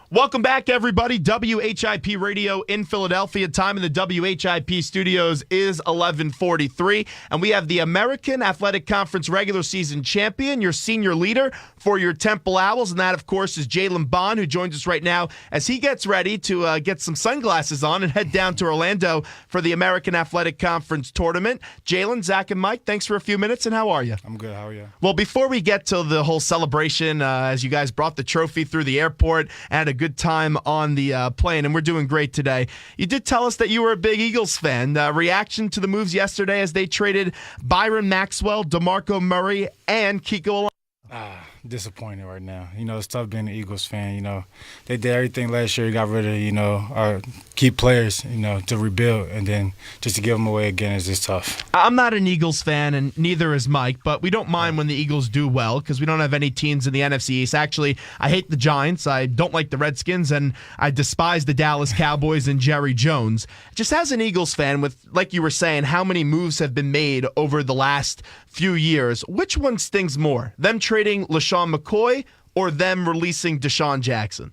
Welcome back, everybody. WHIP Radio in Philadelphia. Time in the WHIP studios is 11:43, and we have the American Athletic Conference regular season champion, your senior leader for your Temple Owls, and that, of course, is Jaylen Bond, who joins us right now as he gets ready to get some sunglasses on and head down to Orlando for the American Athletic Conference tournament. Jaylen, Zach, and Mike, thanks for a few minutes, and how are you? I'm good. How are you? Well, before we get to the whole celebration, as you guys brought the trophy through the airport and had a good time on the plane, and we're doing great today. You did tell us that you were a big Eagles fan. Reaction to the moves yesterday as they traded Byron Maxwell, DeMarco Murray, and Kiko Alonso. Disappointed right now. It's tough being an Eagles fan. They did everything last year. Got rid of, our key players, to rebuild, and then just to give them away again is just tough. I'm not an Eagles fan, and neither is Mike, but we don't mind when the Eagles do well because we don't have any teams in the NFC East. Actually, I hate the Giants. I don't like the Redskins, and I despise the Dallas Cowboys and Jerry Jones. Just as an Eagles fan, with, like you were saying, how many moves have been made over the last few years, which one stings more? Them trading LaShawn McCoy or them releasing Deshaun Jackson?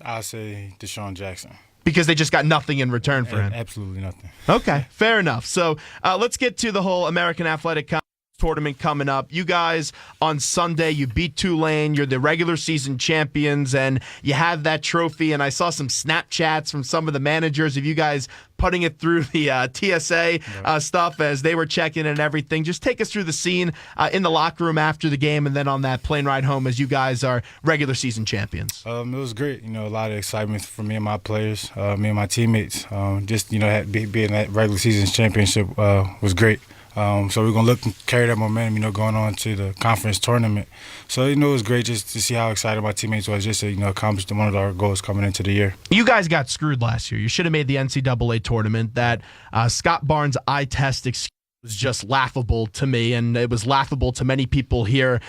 I'll say Deshaun Jackson. Because they just got nothing in return for him. Absolutely nothing. Okay, fair enough. So let's get to the whole American Athletic Conference tournament coming up. You guys on Sunday, you beat Tulane. You're the regular season champions, and you have that trophy. And I saw some Snapchats from some of the managers of you guys putting it through the TSA stuff as they were checking and everything. Just take us through the scene in the locker room after the game and then on that plane ride home as you guys are regular season champions. It was great. A lot of excitement for me and my players, me and my teammates. Just, being that regular season championship was great. So we're going to look and carry that momentum, going on to the conference tournament. So, it was great just to see how excited my teammates was just to, accomplish one of our goals coming into the year. You guys got screwed last year. You should have made the NCAA tournament. That Scott Barnes eye test excuse was just laughable to me, and it was laughable to many people here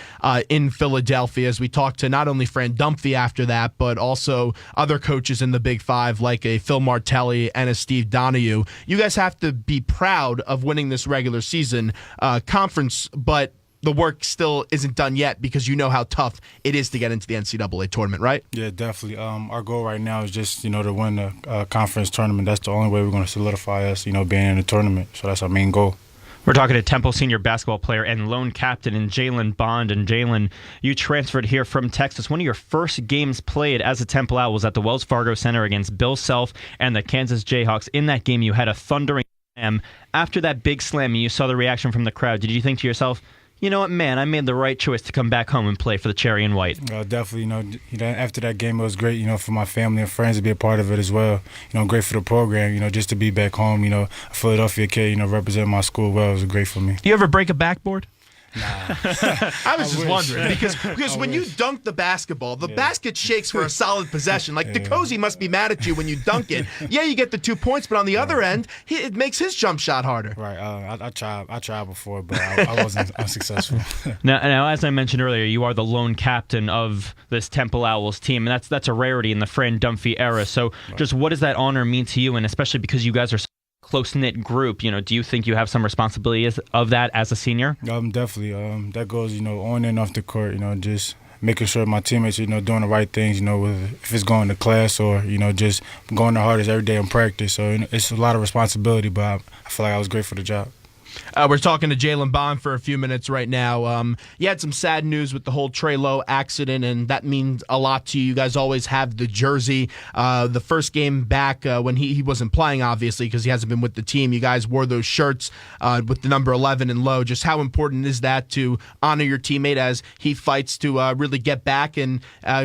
in Philadelphia as we talked to not only Fran Dunphy after that, but also other coaches in the Big Five like a Phil Martelli and a Steve Donahue. You guys have to be proud of winning this regular season conference, but the work still isn't done yet because you know how tough it is to get into the NCAA tournament, right? Yeah, definitely. Our goal right now is just, to win the conference tournament. That's the only way we're going to solidify us, being in the tournament. So that's our main goal. We're talking to Temple senior basketball player and lone captain in Jaylen Bond. And Jaylen, you transferred here from Texas. One of your first games played as a Temple Owl was at the Wells Fargo Center against Bill Self and the Kansas Jayhawks. In that game, you had a thundering slam. After that big slam, you saw the reaction from the crowd. Did you think to yourself, you know what, man, I made the right choice to come back home and play for the Cherry and White? Definitely. After that game, it was great, for my family and friends to be a part of it as well. Great for the program, just to be back home, a Philadelphia kid, represent my school well. It was great for me. Do you ever break a backboard? Nah. I was just wondering because when you dunk the basketball, the basket shakes for a solid possession. Like DeCozy must be mad at you when you dunk it. Yeah, you get the 2 points, but on the other end, it makes his jump shot harder. Right. I tried before, but I wasn't unsuccessful. Now, as I mentioned earlier, you are the lone captain of this Temple Owls team, and that's a rarity in the Fran Dunphy era. So, just what does that honor mean to you, and especially because you guys are close-knit group, do you think you have some responsibility of that as a senior? Definitely. That goes, on and off the court, just making sure my teammates, doing the right things, if it's going to class or, just going the hardest every day in practice. So it's a lot of responsibility, but I feel like I was great for the job. We're talking to Jaylen Bond for a few minutes right now. You had some sad news with the whole Trey Lowe accident, and that means a lot to you. You guys always have the jersey. The first game back when he wasn't playing, obviously, because he hasn't been with the team, you guys wore those shirts with the number 11 in Lowe. Just how important is that to honor your teammate as he fights to really get back and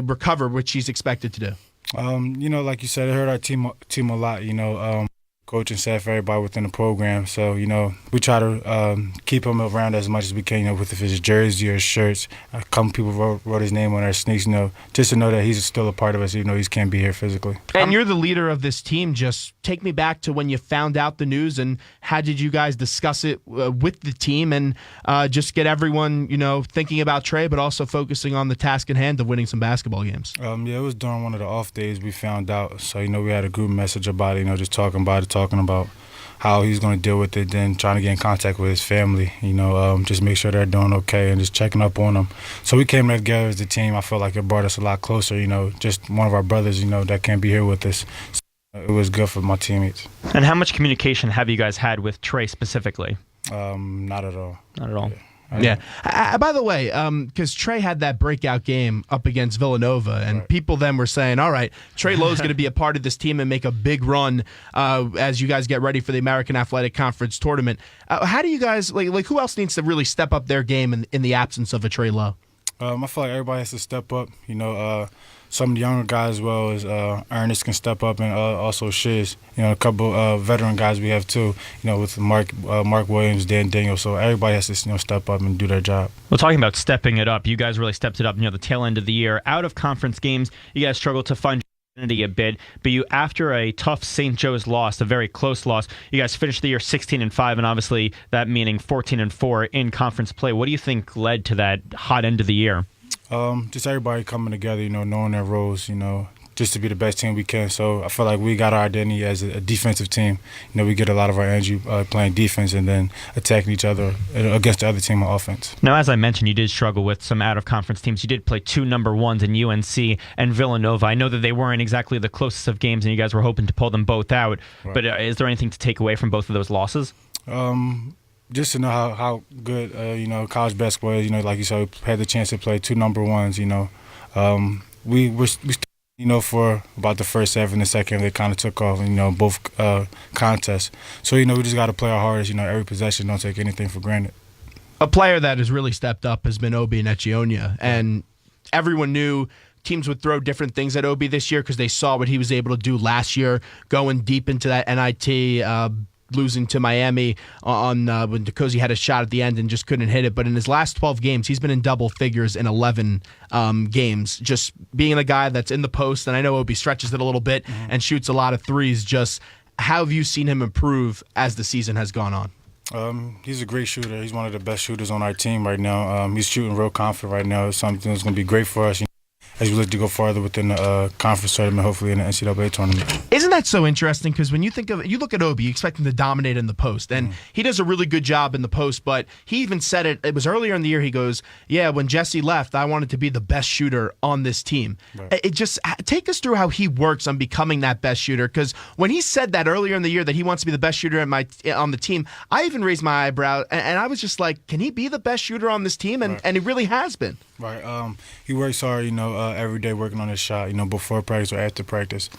recover, which he's expected to do? Like you said, it hurt our team a lot, coach and staff, everybody within the program. So, we try to keep him around as much as we can, with his jersey or his shirts. A couple people wrote his name on our sneaks, just to know that he's still a part of us, even though he can't be here physically. And you're the leader of this team. Just take me back to when you found out the news, and how did you guys discuss it with the team and just get everyone, thinking about Trey, but also focusing on the task at hand of winning some basketball games? It was during one of the off days we found out. So, we had a group message about it, just talking about how he's going to deal with it, then trying to get in contact with his family, just make sure they're doing okay and just checking up on them. So we came together as a team. I felt like it brought us a lot closer, just one of our brothers, that can't be here with us. So it was good for my teammates. And how much communication have you guys had with Trey specifically? Not at all. Not at all. Yeah. By the way, because Trey had that breakout game up against Villanova, and people then were saying, all right, Trey Lowe's going to be a part of this team and make a big run as you guys get ready for the American Athletic Conference tournament. How do you guys, like who else needs to really step up their game in the absence of a Trey Lowe? I feel like everybody has to step up. Some of the younger guys as well as Ernest can step up, and also Shiz. A couple veteran guys we have too. With Mark Williams, Dan Daniel. So everybody has to step up and do their job. Well, talking about stepping it up, you guys really stepped it up. The tail end of the year, out of conference games, you guys struggled to find a bit, but after a tough St. Joe's loss, a very close loss, you guys finished the year 16-5, and obviously that meaning 14-4 in conference play. What do you think led to that hot end of the year? Just everybody coming together, knowing their roles, just to be the best team we can. So I feel like we got our identity as a defensive team. We get a lot of our energy playing defense and then attacking each other against the other team on offense. Now, as I mentioned, you did struggle with some out-of-conference teams. You did play 2 number ones in UNC and Villanova. I know that they weren't exactly the closest of games, and you guys were hoping to pull them both out. Right. But is there anything to take away from both of those losses? Just to know how good, college basketball is. Like you said, we had the chance to play 2 number ones. We for about the first half and the second, they kind of took off, both contests. So, we just got to play our hardest, every possession, don't take anything for granted. A player that has really stepped up has been Obi Nechionia, and everyone knew teams would throw different things at Obi this year because they saw what he was able to do last year, going deep into that NIT, losing to Miami on when DeCozy had a shot at the end and just couldn't hit it. But in his last 12 games, he's been in double figures in 11 games. Just being a guy that's in the post, and I know Obi stretches it a little bit and shoots a lot of threes. Just how have you seen him improve as the season has gone on? He's a great shooter. He's one of the best shooters on our team right now. He's shooting real confident right now. It's something that's going to be great for us. As we look to go farther within the conference tournament, hopefully in the NCAA tournament. Isn't that so interesting? Because when you look at Obi, you expect him to dominate in the post, and he does a really good job in the post. But he even said it was earlier in the year. He goes, "Yeah, when Jesse left, I wanted to be the best shooter on this team." Right. It just take us through how he works on becoming that best shooter. Because when he said that earlier in the year that he wants to be the best shooter on the team, I even raised my eyebrow, and I was just like, "Can he be the best shooter on this team?" And he really has been. Right. He works hard, every day working on his shot, before practice or after practice.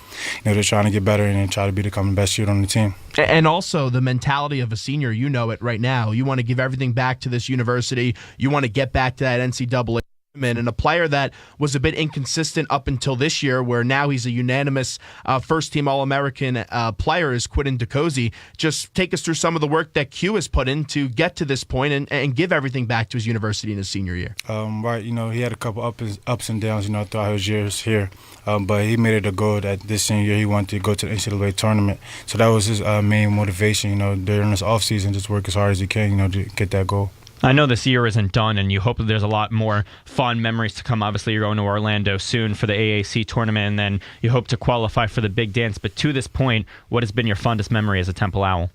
They're trying to get better and try to become the best shooter on the team. And also the mentality of a senior, it right now. You want to give everything back to this university. You want to get back to that NCAA. And a player that was a bit inconsistent up until this year, where now he's a unanimous first-team All-American player, is Quinton DeCozy. Just take us through some of the work that Q has put in to get to this point and give everything back to his university in his senior year. Right, he had a couple ups and downs, throughout his years here. But he made it a goal that this senior year he wanted to go to the NCAA tournament. So that was his main motivation, during this offseason, just work as hard as he can, to get that goal. I know this year isn't done, and you hope that there's a lot more fond memories to come. Obviously, you're going to Orlando soon for the AAC tournament, and then you hope to qualify for the big dance. But to this point, what has been your fondest memory as a Temple Owl?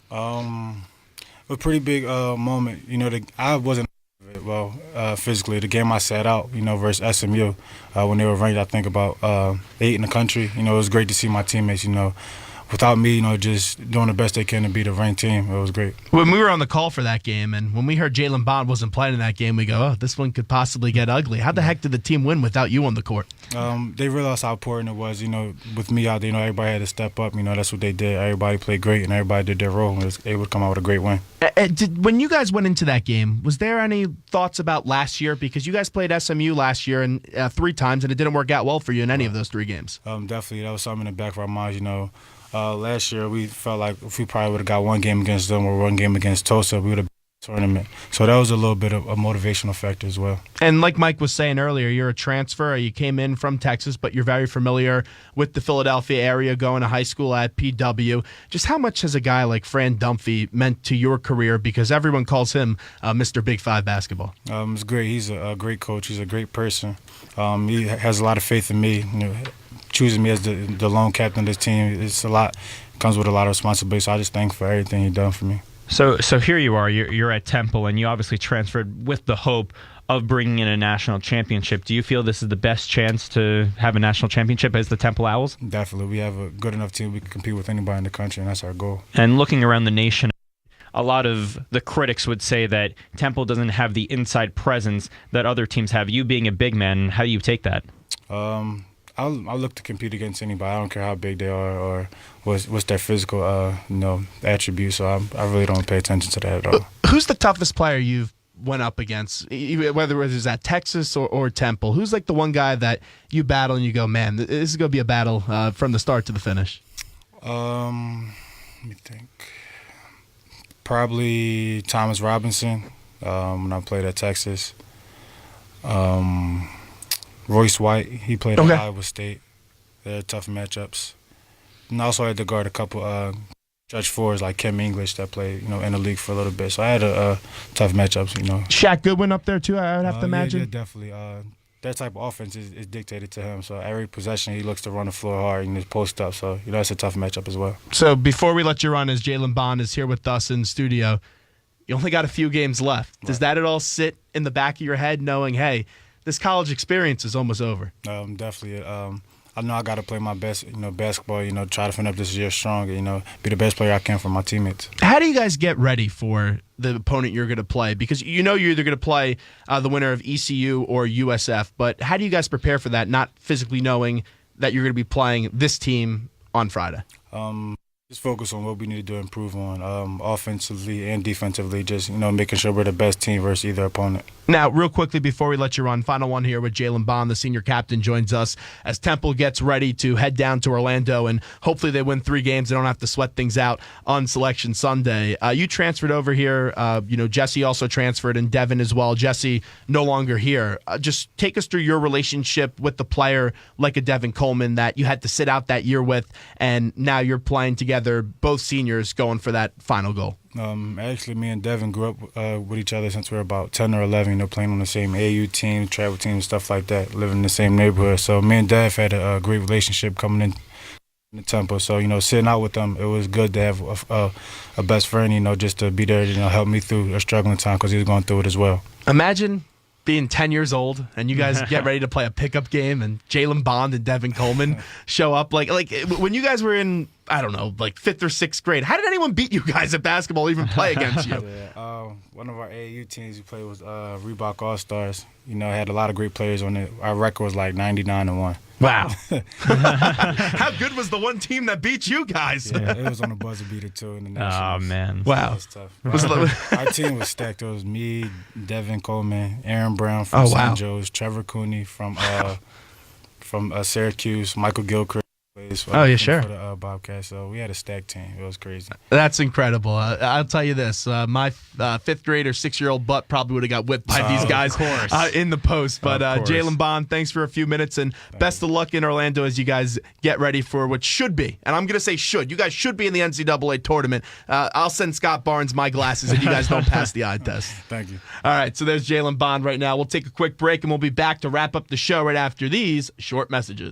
A pretty big moment. I wasn't physically. The game I sat out, versus SMU when they were ranked, I think about 8 in the country. It was great to see my teammates, without me, just doing the best they can to beat a ranked team. It was great. When we were on the call for that game, and when we heard Jaylen Bond wasn't playing in that game, we go, "Oh, this one could possibly get ugly." How the heck did the team win without you on the court? They realized how important it was. With me out there, everybody had to step up. That's what they did. Everybody played great, and everybody did their role, and was able to come out with a great win. When you guys went into that game, was there any thoughts about last year? Because you guys played SMU last year and 3 times, and it didn't work out well for you in any of those 3 games. Definitely, that was something in the back of our minds. Last year we felt like if we probably would have got 1 game against them or 1 game against Tulsa, we would have been in the tournament. So that was a little bit of a motivational factor as well. And like Mike was saying earlier, you're a transfer. You came in from Texas, but you're very familiar with the Philadelphia area, going to high school at PW. Just how much has a guy like Fran Dunphy meant to your career? Because everyone calls him Mr. Big 5 basketball. It's great. He's a great coach. He's a great person. He has a lot of faith in me. choosing me as the lone captain of this team. It's a lot. Comes with a lot of responsibility. So I just thank for everything he's done for me. So here you are. You're at Temple, and you obviously transferred with the hope of bringing in a national championship. Do you feel this is the best chance to have a national championship as the Temple Owls? Definitely. We have a good enough team we can compete with anybody in the country, and that's our goal. And looking around the nation, a lot of the critics would say that Temple doesn't have the inside presence that other teams have. You being a big man, how do you take that? I'll look to compete against anybody. I don't care how big they are or what's their physical attributes. So I really don't pay attention to that at all. Who's the toughest player you've went up against, whether it was at Texas or Temple? Who's like the one guy that you battle and you go, man, this is going to be a battle from the start to the finish? Let me think. Probably Thomas Robinson when I played at Texas. Royce White, he played at Iowa State. They're tough matchups. And I also had to guard a couple stretch fours like Kim English that played, in the league for a little bit. So I had a tough matchups, Shaq Goodwin up there too, I would have to imagine. Yeah, definitely. That type of offense is dictated to him. So every possession, he looks to run the floor hard and just post up. So, it's a tough matchup as well. So before we let you run, as Jaylen Bond is here with us in studio, you only got a few games left. Does that at all sit in the back of your head knowing, hey, this college experience is almost over? Definitely. I know I got to play my best, basketball, try to finish up this year strong, be the best player I can for my teammates. How do you guys get ready for the opponent you're going to play? Because you're either going to play the winner of ECU or USF, but how do you guys prepare for that, not physically knowing that you're going to be playing this team on Friday? Just focus on what we need to do to improve on offensively and defensively, just, making sure we're the best team versus either opponent. Now, real quickly before we let you run, final one here with Jaylen Bond, the senior captain, joins us as Temple gets ready to head down to Orlando, and hopefully they win 3 games. They don't have to sweat things out on Selection Sunday. You transferred over here. Jesse also transferred, and Devin as well. Jesse no longer here. Just take us through your relationship with the player like a Devin Coleman that you had to sit out that year with, and now you're playing together, both seniors, going for that final goal. Actually, me and Devin grew up with each other since we were about 10 or 11, playing on the same AU team, travel team, stuff like that, living in the same neighborhood. So me and Dev had a great relationship coming in the Temple. So, sitting out with them, it was good to have a best friend, just to be there to help me through a struggling time because he was going through it as well. Imagine being 10 years old and you guys get ready to play a pickup game and Jaylen Bond and Devin Coleman show up. Like when you guys were in, I don't know, like 5th or 6th grade, how did anyone beat you guys at basketball, even play against you? One of our AAU teams we played was Reebok All-Stars. Had a lot of great players on it. Our record was like 99-1. Wow. How good was the one team that beat you guys? Yeah, it was on a buzzer beater too in the nationals. Oh, man. Wow. That was tough. Our team was stacked. It was me, Devin Coleman, Aaron Brown from St. Joe's, Trevor Cooney from Syracuse, Michael Gilchrist. Oh, yeah, sure. For the Bobcats. So we had a stacked team. It was crazy. That's incredible. I'll tell you this. My 5th grade or 6-year-old butt probably would have got whipped by these guys in the post. But Jaylen Bond, thanks for a few minutes, and best of luck in Orlando as you guys get ready for what should be. And I'm going to say should. You guys should be in the NCAA tournament. I'll send Scott Barnes my glasses if you guys don't pass the eye test. Thank you. All right, so there's Jaylen Bond right now. We'll take a quick break, and we'll be back to wrap up the show right after these short messages.